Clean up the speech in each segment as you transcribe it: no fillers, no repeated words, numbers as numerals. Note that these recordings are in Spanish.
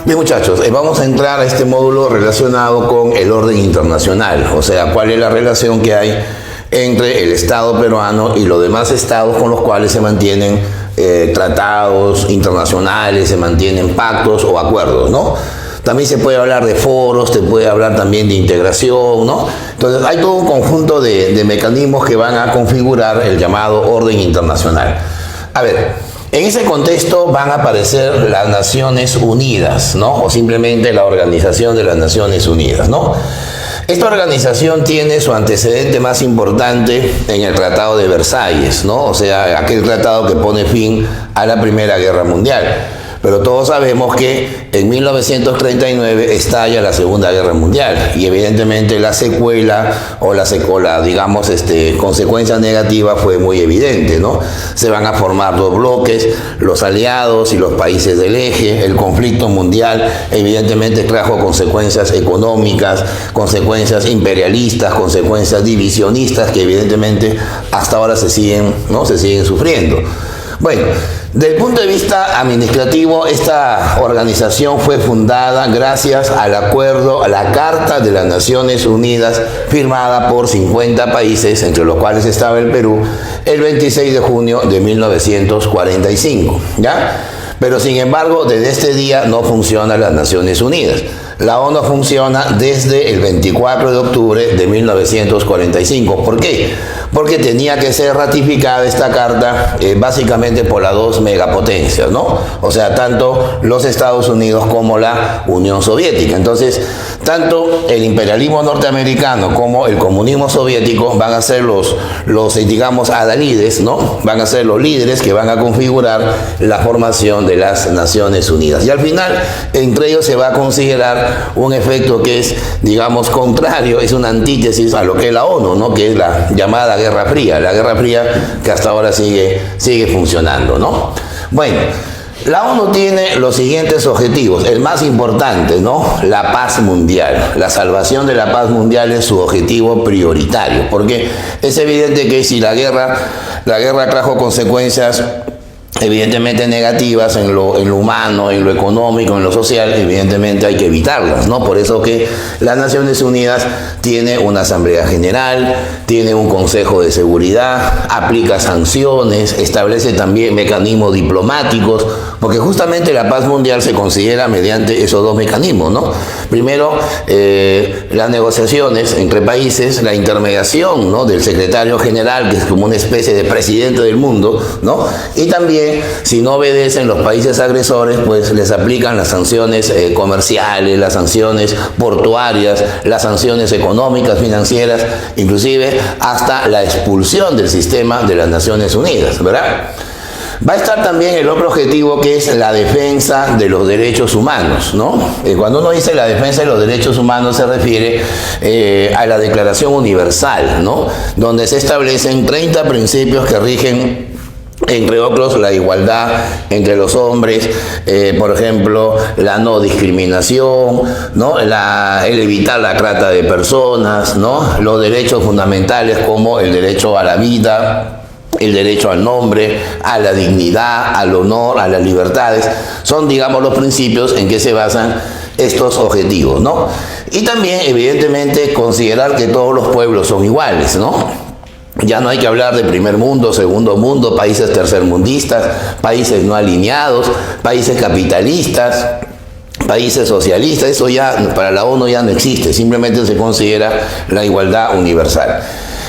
Bien, muchachos, vamos a entrar a este módulo relacionado con el orden internacional, o sea, cuál es la relación que hay entre el Estado peruano y los demás estados con los cuales se mantienen tratados internacionales, se mantienen pactos o acuerdos, ¿no? También se puede hablar de foros, se puede hablar también de integración, ¿no? Entonces hay todo un conjunto de mecanismos que van a configurar el llamado orden internacional. A ver, en ese contexto van a aparecer las Naciones Unidas, ¿no? O simplemente la Organización de las Naciones Unidas, ¿no? Esta organización tiene su antecedente más importante en el Tratado de Versalles, ¿no? O sea, aquel tratado que pone fin a la Primera Guerra Mundial. Pero todos sabemos que en 1939 estalla la Segunda Guerra Mundial y evidentemente la secuela o la digamos, consecuencia negativa fue muy evidente, ¿no? Se van a formar dos bloques, los aliados y los países del eje. El conflicto mundial evidentemente trajo consecuencias económicas, consecuencias imperialistas, consecuencias divisionistas que evidentemente hasta ahora se siguen sufriendo. Bueno, desde el punto de vista administrativo, esta organización fue fundada gracias al acuerdo, a la Carta de las Naciones Unidas, firmada por 50 países, entre los cuales estaba el Perú, el 26 de junio de 1945, ¿ya? Pero sin embargo, desde este día no funcionan las Naciones Unidas. La ONU funciona desde el 24 de octubre de 1945. ¿Por qué? Porque tenía que ser ratificada esta carta básicamente por las dos megapotencias, ¿no? O sea, tanto los Estados Unidos como la Unión Soviética. Entonces, tanto el imperialismo norteamericano como el comunismo soviético van a ser los digamos, adalides, ¿no? Van a ser los líderes que van a configurar la formación de las Naciones Unidas. Y al final, entre ellos se va a considerar un efecto que es, digamos, contrario, es una antítesis a lo que es la ONU, ¿no? Que es la llamada Guerra Fría, la Guerra Fría que hasta ahora sigue funcionando, ¿no? Bueno, la ONU tiene los siguientes objetivos. El más importante, ¿no? La paz mundial. La salvación de la paz mundial es su objetivo prioritario, porque es evidente que si la guerra trajo consecuencias evidentemente negativas en lo humano, en lo económico, en lo social, evidentemente hay que evitarlas, ¿no? Por eso que las Naciones Unidas tiene una Asamblea General, tiene un Consejo de Seguridad, aplica sanciones, establece también mecanismos diplomáticos, porque justamente la paz mundial se considera mediante esos dos mecanismos, ¿no? Primero, las negociaciones entre países, la intermediación, ¿no? Del secretario general, que es como una especie de presidente del mundo, ¿no? Y también, si no obedecen los países agresores, pues les aplican las sanciones comerciales, las sanciones portuarias, las sanciones económicas, financieras, inclusive hasta la expulsión del sistema de las Naciones Unidas, ¿verdad? Va a estar también el otro objetivo, que es la defensa de los derechos humanos, ¿no? Cuando uno dice la defensa de los derechos humanos se refiere a la Declaración Universal, ¿no? Donde se establecen 30 principios que rigen, entre otros, la igualdad entre los hombres, por ejemplo, la no discriminación, ¿no? El evitar la trata de personas, ¿no? Los derechos fundamentales como el derecho a la vida, el derecho al nombre, a la dignidad, al honor, a las libertades. Son, digamos, los principios en que se basan estos objetivos, ¿no? Y también, evidentemente, considerar que todos los pueblos son iguales, ¿no? Ya no hay que hablar de primer mundo, segundo mundo, países tercermundistas, países no alineados, países capitalistas, países socialistas. Eso ya para la ONU ya no existe, simplemente se considera la igualdad universal.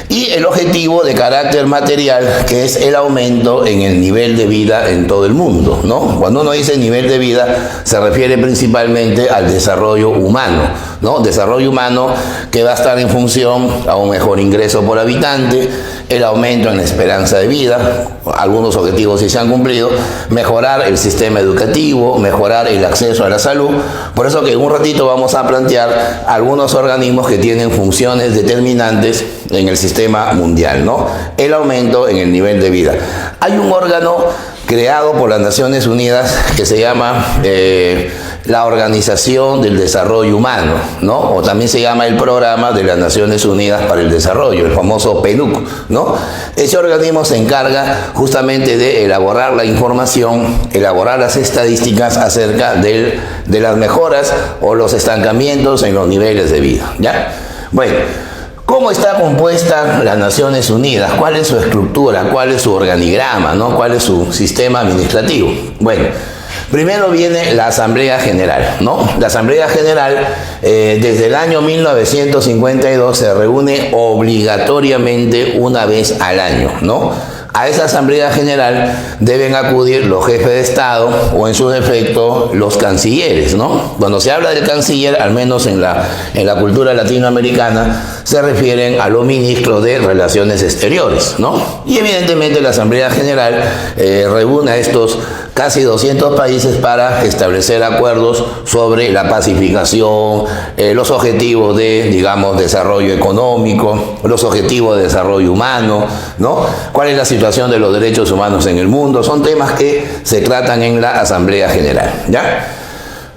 Y el objetivo de carácter material, que es el aumento en el nivel de vida en todo el mundo, ¿no? Cuando uno dice nivel de vida, se refiere principalmente al desarrollo humano, ¿no? Desarrollo humano que va a estar en función a un mejor ingreso por habitante, el aumento en la esperanza de vida, algunos objetivos sí se han cumplido, mejorar el sistema educativo, mejorar el acceso a la salud. Por eso que en un ratito vamos a plantear algunos organismos que tienen funciones determinantes en el sistema mundial, ¿no? El aumento en el nivel de vida. Hay un órgano creado por las Naciones Unidas que se llama la Organización del Desarrollo Humano, ¿no? O también se llama el Programa de las Naciones Unidas para el Desarrollo, el famoso PNUD, ¿no? Ese organismo se encarga justamente de elaborar la información, elaborar las estadísticas acerca de las mejoras o los estancamientos en los niveles de vida, ¿ya? Bueno, ¿cómo está compuesta las Naciones Unidas? ¿Cuál es su estructura? ¿Cuál es su organigrama, ¿no? ¿Cuál es su sistema administrativo? Bueno, primero viene la Asamblea General, ¿no? La Asamblea General desde el año 1952 se reúne obligatoriamente una vez al año, ¿no? A esa Asamblea General deben acudir los jefes de Estado o en su defecto los cancilleres, ¿no? Cuando se habla del canciller, al menos en la cultura latinoamericana, se refieren a los ministros de Relaciones Exteriores, ¿no? Y evidentemente la Asamblea General reúne a estos casi 200 países para establecer acuerdos sobre la pacificación, los objetivos de, digamos, desarrollo económico, los objetivos de desarrollo humano, ¿no? ¿Cuál es la situación de los derechos humanos en el mundo? Son temas que se tratan en la Asamblea General, ¿ya?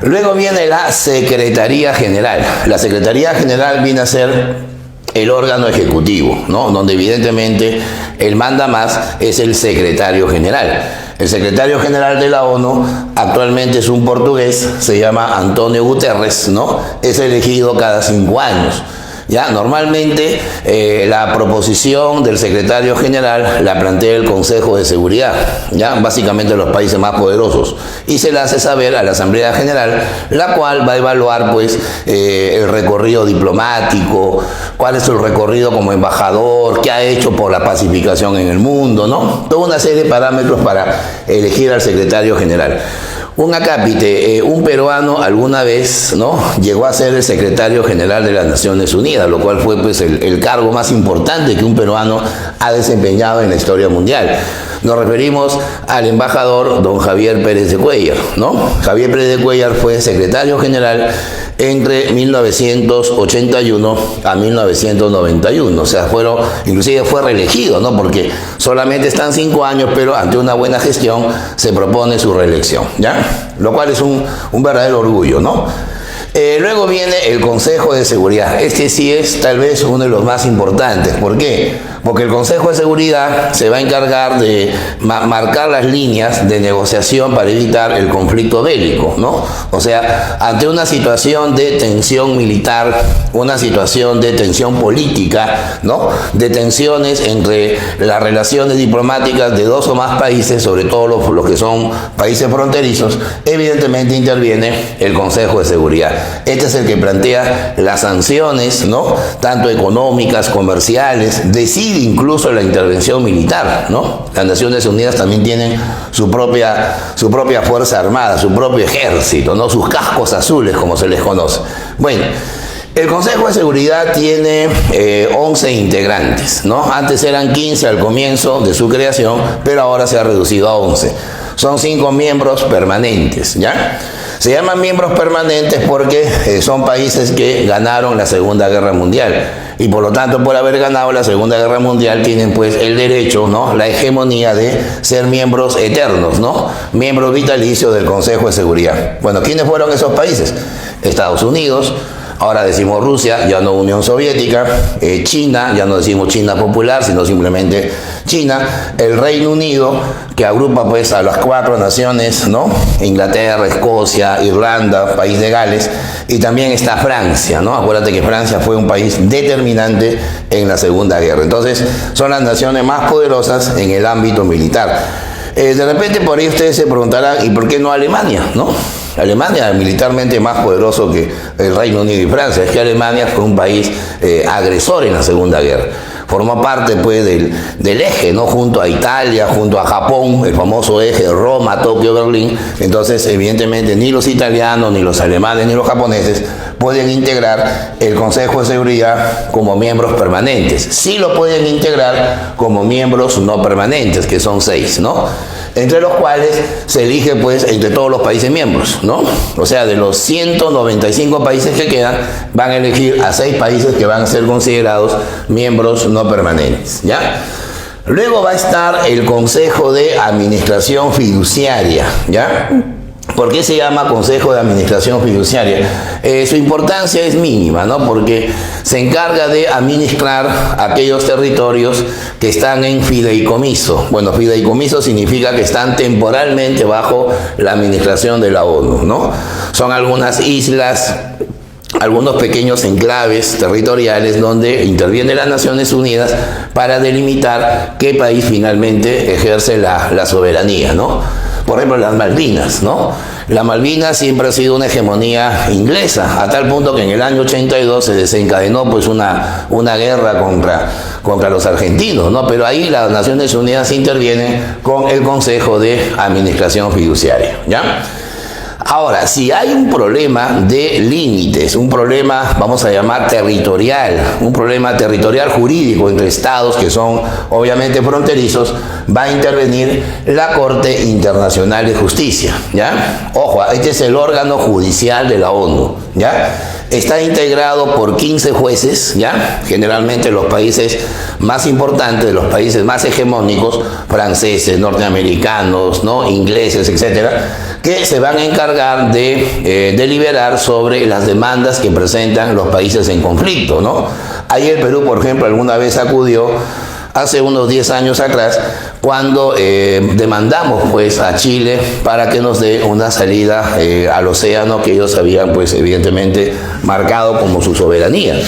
Luego viene la Secretaría General. La Secretaría General viene a ser el órgano ejecutivo, ¿no? Donde evidentemente el manda más es el secretario general. El secretario general de la ONU actualmente es un portugués, se llama Antonio Guterres, ¿no? Es elegido cada 5 años. Ya, normalmente la proposición del secretario general la plantea el Consejo de Seguridad, ya, básicamente los países más poderosos, y se la hace saber a la Asamblea General, la cual va a evaluar pues el recorrido diplomático, cuál es su recorrido como embajador, qué ha hecho por la pacificación en el mundo, ¿no? Toda una serie de parámetros para elegir al secretario general. Un acápite, un peruano alguna vez, ¿no?, llegó a ser el secretario general de las Naciones Unidas, lo cual fue pues el cargo más importante que un peruano ha desempeñado en la historia mundial. Nos referimos al embajador don Javier Pérez de Cuéllar, ¿no? Javier Pérez de Cuéllar fue secretario general entre 1981 a 1991, o sea, inclusive fue reelegido, ¿no? Porque solamente están 5 años, pero ante una buena gestión se propone su reelección, ¿ya? Lo cual es un verdadero orgullo, ¿no? Luego viene el Consejo de Seguridad. Este sí es tal vez uno de los más importantes. ¿Por qué? Porque el Consejo de Seguridad se va a encargar de marcar las líneas de negociación para evitar el conflicto bélico, ¿no? O sea, ante una situación de tensión militar, una situación de tensión política, ¿no?, de tensiones entre las relaciones diplomáticas de 2 o más países, sobre todo los que son países fronterizos, evidentemente interviene el Consejo de Seguridad. Este es el que plantea las sanciones, ¿no?, tanto económicas, comerciales, decide incluso la intervención militar, ¿no? Las Naciones Unidas también tienen su propia fuerza armada, su propio ejército, ¿no?, sus cascos azules, como se les conoce. Bueno, el Consejo de Seguridad tiene 11 integrantes, ¿no? Antes eran 15 al comienzo de su creación, pero ahora se ha reducido a 11. Son 5 miembros permanentes, ¿ya? Se llaman miembros permanentes porque son países que ganaron la Segunda Guerra Mundial y por lo tanto, por haber ganado la Segunda Guerra Mundial, tienen pues el derecho, ¿no?, la hegemonía de ser miembros eternos, ¿no?, miembros vitalicios del Consejo de Seguridad. Bueno, ¿quiénes fueron esos países? Estados Unidos, ahora decimos Rusia, ya no Unión Soviética, China, ya no decimos China popular, sino simplemente China, el Reino Unido, que agrupa pues a las 4 naciones, ¿no?, Inglaterra, Escocia, Irlanda, país de Gales, y también está Francia, ¿no? Acuérdate que Francia fue un país determinante en la Segunda Guerra. Entonces, son las naciones más poderosas en el ámbito militar. De repente por ahí ustedes se preguntarán, ¿y por qué no Alemania, no? Alemania es militarmente más poderoso que el Reino Unido y Francia. Es que Alemania fue un país agresor en la Segunda Guerra. Formó parte pues del eje, ¿no?, junto a Italia, junto a Japón, el famoso eje Roma, Tokio, Berlín. Entonces, evidentemente, ni los italianos, ni los alemanes, ni los japoneses pueden integrar el Consejo de Seguridad como miembros permanentes. Sí lo pueden integrar como miembros no permanentes, que son 6, ¿no?, entre los cuales se elige pues entre todos los países miembros, ¿no? O sea, de los 195 países que quedan, van a elegir a 6 países que van a ser considerados miembros no permanentes, ¿ya? Luego va a estar el Consejo de Administración Fiduciaria, ¿ya?, ¿Por qué se llama Consejo de Administración Fiduciaria? Su importancia es mínima, ¿no? Porque se encarga de administrar aquellos territorios que están en fideicomiso. Bueno, fideicomiso significa que están temporalmente bajo la administración de la ONU, ¿no? Son algunas islas, algunos pequeños enclaves territoriales donde interviene las Naciones Unidas para delimitar qué país finalmente ejerce la soberanía, ¿no? Por ejemplo, las Malvinas, ¿no? La Malvinas siempre ha sido una hegemonía inglesa, a tal punto que en el año 82 se desencadenó pues una guerra contra los argentinos, ¿no? Pero ahí las Naciones Unidas intervienen con el Consejo de Administración Fiduciaria, ¿ya? Ahora, si hay un problema de límites, un problema, vamos a llamar territorial, un problema territorial jurídico entre estados que son obviamente fronterizos, va a intervenir la Corte Internacional de Justicia, ¿ya? Ojo, este es el órgano judicial de la ONU, ¿ya? Está integrado por 15 jueces, ¿ya? Generalmente los países más importantes, los países más hegemónicos, franceses, norteamericanos, ¿no? Ingleses, etcétera, que se van a encargar de deliberar sobre las demandas que presentan los países en conflicto, ¿no? Ahí el Perú, por ejemplo, alguna vez acudió hace unos 10 años atrás, cuando demandamos pues a Chile para que nos dé una salida al océano que ellos habían pues evidentemente marcado como su soberanía.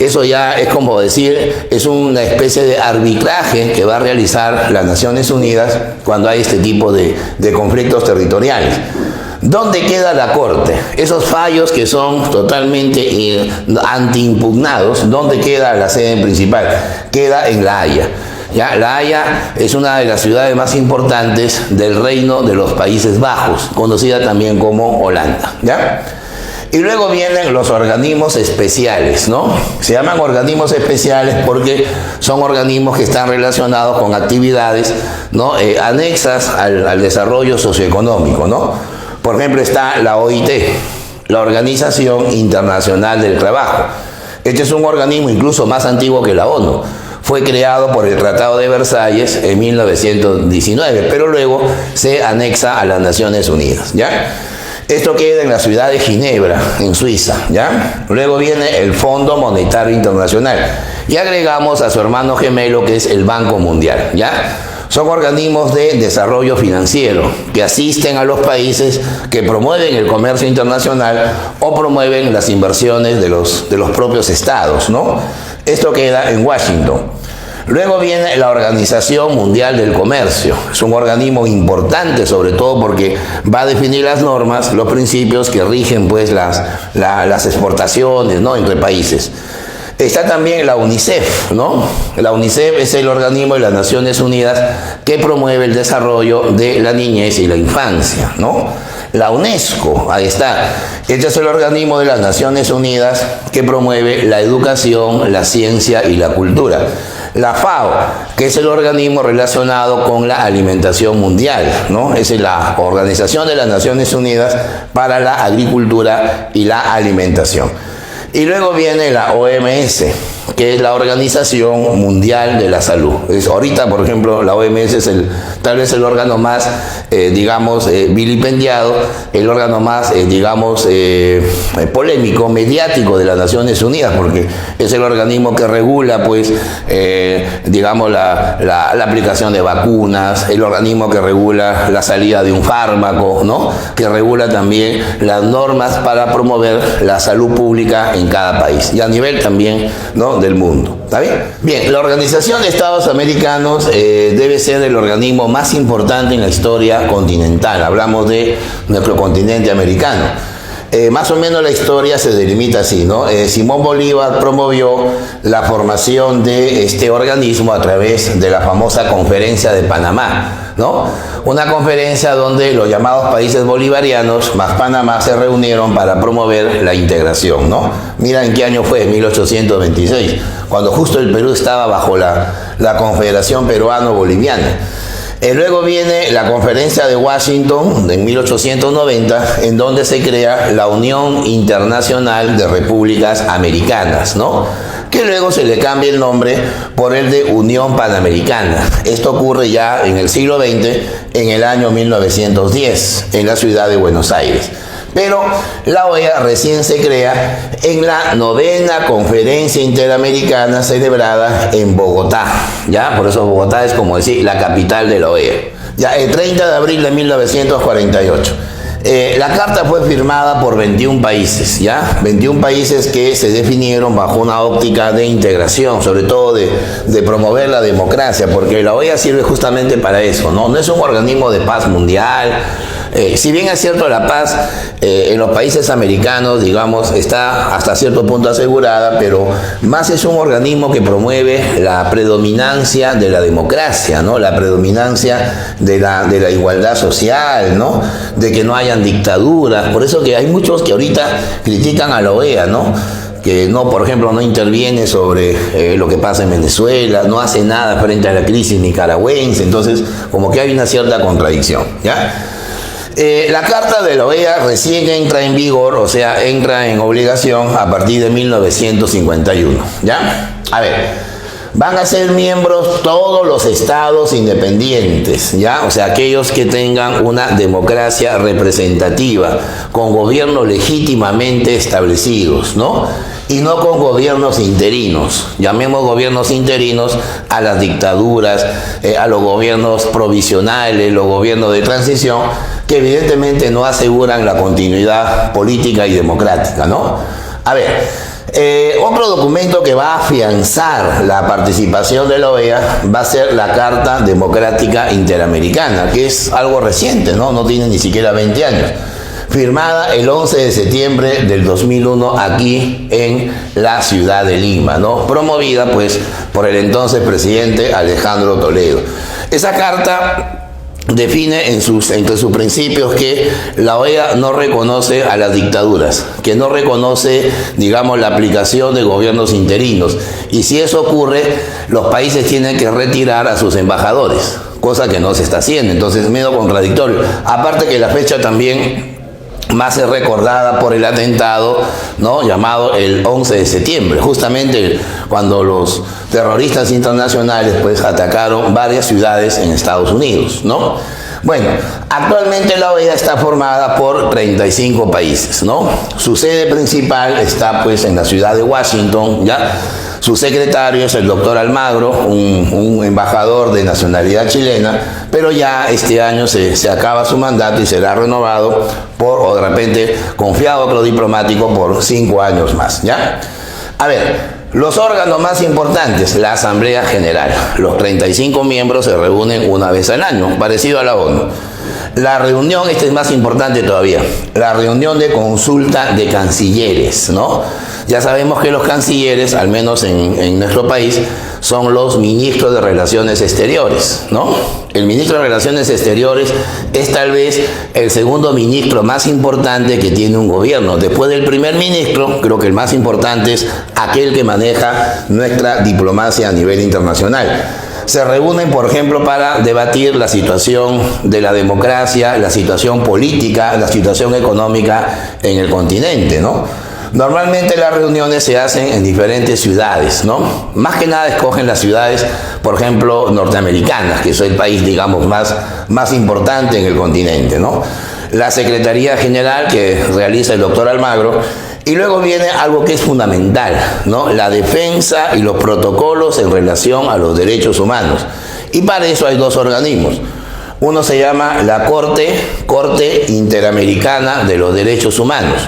Eso ya es como decir, es una especie de arbitraje que va a realizar las Naciones Unidas cuando hay este tipo de conflictos territoriales. ¿Dónde queda la Corte? Esos fallos que son totalmente antiimpugnados, ¿dónde queda la sede principal? Queda en La Haya. ¿Ya? La Haya es una de las ciudades más importantes del Reino de los Países Bajos, conocida también como Holanda, ¿ya? Y luego vienen los organismos especiales, ¿no? Se llaman organismos especiales porque son organismos que están relacionados con actividades, ¿no? Anexas al desarrollo socioeconómico, ¿no? Por ejemplo, está la OIT, la Organización Internacional del Trabajo. Este es un organismo incluso más antiguo que la ONU. Fue creado por el Tratado de Versalles en 1919, pero luego se anexa a las Naciones Unidas, ¿ya? Esto queda en la ciudad de Ginebra, en Suiza, ¿ya? Luego viene el Fondo Monetario Internacional y agregamos a su hermano gemelo que es el Banco Mundial, ¿ya? Son organismos de desarrollo financiero que asisten a los países que promueven el comercio internacional o promueven las inversiones de los propios estados, ¿no? Esto queda en Washington. Luego viene la Organización Mundial del Comercio. Es un organismo importante, sobre todo porque va a definir las normas, los principios que rigen pues las exportaciones, ¿no? Entre países. Está también la UNICEF, ¿no? La UNICEF es el organismo de las Naciones Unidas que promueve el desarrollo de la niñez y la infancia, ¿no? La UNESCO, ahí está. Este es el organismo de las Naciones Unidas que promueve la educación, la ciencia y la cultura. La FAO, que es el organismo relacionado con la alimentación mundial, ¿no? Es la Organización de las Naciones Unidas para la Agricultura y la Alimentación. Y luego viene la OMS, que es la Organización Mundial de la Salud. Ahorita, por ejemplo, la OMS es tal vez el órgano más, vilipendiado, el órgano más, polémico, mediático de las Naciones Unidas, porque es el organismo que regula, pues, la aplicación de vacunas, el organismo que regula la salida de un fármaco, ¿no? Que regula también las normas para promover la salud pública en cada país y a nivel también, ¿no?, del mundo. ¿Está bien? Bien, la Organización de Estados Americanos debe ser el organismo más importante en la historia continental. Hablamos de nuestro continente americano. Más o menos la historia se delimita así, ¿no? Simón Bolívar promovió la formación de este organismo a través de la famosa Conferencia de Panamá, ¿no? Una conferencia donde los llamados países bolivarianos más Panamá se reunieron para promover la integración, ¿no? Mira en qué año fue, 1826, cuando justo el Perú estaba bajo la Confederación Peruano-Boliviana. Luego viene la Conferencia de Washington en 1890, en donde se crea la Unión Internacional de Repúblicas Americanas, ¿no? Que luego se le cambia el nombre por el de Unión Panamericana. Esto ocurre ya en el siglo XX, en el año 1910, en la ciudad de Buenos Aires. Pero la OEA recién se crea en la 9ª Conferencia Interamericana celebrada en Bogotá, ¿ya? Por eso Bogotá es, como decir, la capital de la OEA. Ya el 30 de abril de 1948. La carta fue firmada por 21 países, ¿ya? 21 países que se definieron bajo una óptica de integración, sobre todo de promover la democracia, porque la OEA sirve justamente para eso, ¿no? No es un organismo de paz mundial. Si bien es cierto, la paz en los países americanos, digamos, está hasta cierto punto asegurada, pero más es un organismo que promueve la predominancia de la democracia, ¿no? La predominancia de la igualdad social, ¿no? De que no hayan dictaduras. Por eso que hay muchos que ahorita critican a la OEA, ¿no? Que no, por ejemplo, no interviene sobre lo que pasa en Venezuela, no hace nada frente a la crisis nicaragüense. Entonces, como que hay una cierta contradicción, ¿ya? La Carta de la OEA recién entra en vigor, o sea, entra en obligación a partir de 1951, ¿ya? A ver, van a ser miembros todos los estados independientes, ¿ya? O sea, aquellos que tengan una democracia representativa, con gobiernos legítimamente establecidos, ¿no? Y no con gobiernos interinos. Llamemos gobiernos interinos a las dictaduras, a los gobiernos provisionales, los gobiernos de transición, que evidentemente no aseguran la continuidad política y democrática, ¿no? A ver, otro documento que va a afianzar la participación de la OEA va a ser la Carta Democrática Interamericana, que es algo reciente, ¿no? No tiene ni siquiera 20 años. Firmada el 11 de septiembre del 2001 aquí en la ciudad de Lima, ¿no? Promovida pues por el entonces presidente Alejandro Toledo. Esa carta define entre sus principios que la OEA no reconoce a las dictaduras, que no reconoce, digamos, la aplicación de gobiernos interinos. Y si eso ocurre, los países tienen que retirar a sus embajadores, cosa que no se está haciendo. Entonces es medio contradictorio. Aparte que la fecha también más es recordada por el atentado, ¿no? Llamado el 11 de septiembre, justamente cuando los terroristas internacionales pues atacaron varias ciudades en Estados Unidos, ¿no? Bueno, actualmente la OEA está formada por 35 países, ¿no? Su sede principal está pues en la ciudad de Washington, ¿ya? Su secretario es el doctor Almagro, un embajador de nacionalidad chilena, pero ya este año se acaba su mandato y será renovado o de repente confiado a otro diplomático por 5 años más, ¿ya? A ver, los órganos más importantes, la Asamblea General. Los 35 miembros se reúnen una vez al año, parecido a la ONU. La reunión, esta es más importante todavía, la reunión de consulta de cancilleres, ¿no? Ya sabemos que los cancilleres, al menos en nuestro país, son los ministros de Relaciones Exteriores, ¿no? El ministro de Relaciones Exteriores es tal vez el segundo ministro más importante que tiene un gobierno. Después del primer ministro, creo que el más importante es aquel que maneja nuestra diplomacia a nivel internacional. Se reúnen, por ejemplo, para debatir la situación de la democracia, la situación política, la situación económica en el continente, ¿no? Normalmente las reuniones se hacen en diferentes ciudades, ¿no? Más que nada escogen las ciudades, por ejemplo, norteamericanas, que es el país, digamos, más importante en el continente, ¿no? La Secretaría General que realiza el doctor Almagro. Y luego viene algo que es fundamental, ¿no? La defensa y los protocolos en relación a los derechos humanos. Y para eso hay dos organismos. Uno se llama la Corte Interamericana de los Derechos Humanos,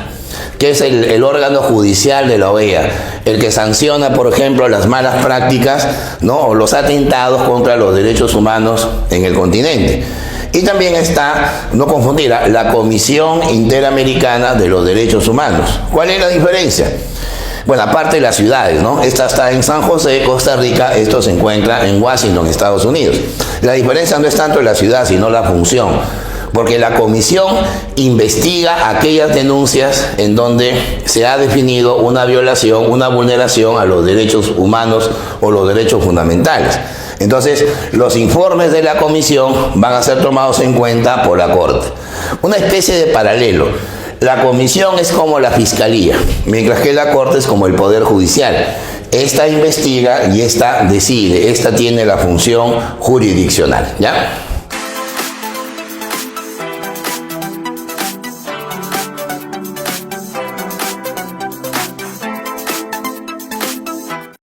que es el órgano judicial de la OEA, el que sanciona, por ejemplo, las malas prácticas, ¿no? O los atentados contra los derechos humanos en el continente. Y también está, no confundir, la Comisión Interamericana de los Derechos Humanos. ¿Cuál es la diferencia? Bueno, aparte de las ciudades, ¿no? Esta está en San José, Costa Rica, esto se encuentra en Washington, Estados Unidos. La diferencia no es tanto la ciudad, sino la función. Porque la comisión investiga aquellas denuncias en donde se ha definido una violación, una vulneración a los derechos humanos o los derechos fundamentales. Entonces, los informes de la comisión van a ser tomados en cuenta por la Corte. Una especie de paralelo. La comisión es como la fiscalía, mientras que la Corte es como el Poder Judicial. Esta investiga y esta decide, esta tiene la función jurisdiccional, ¿ya?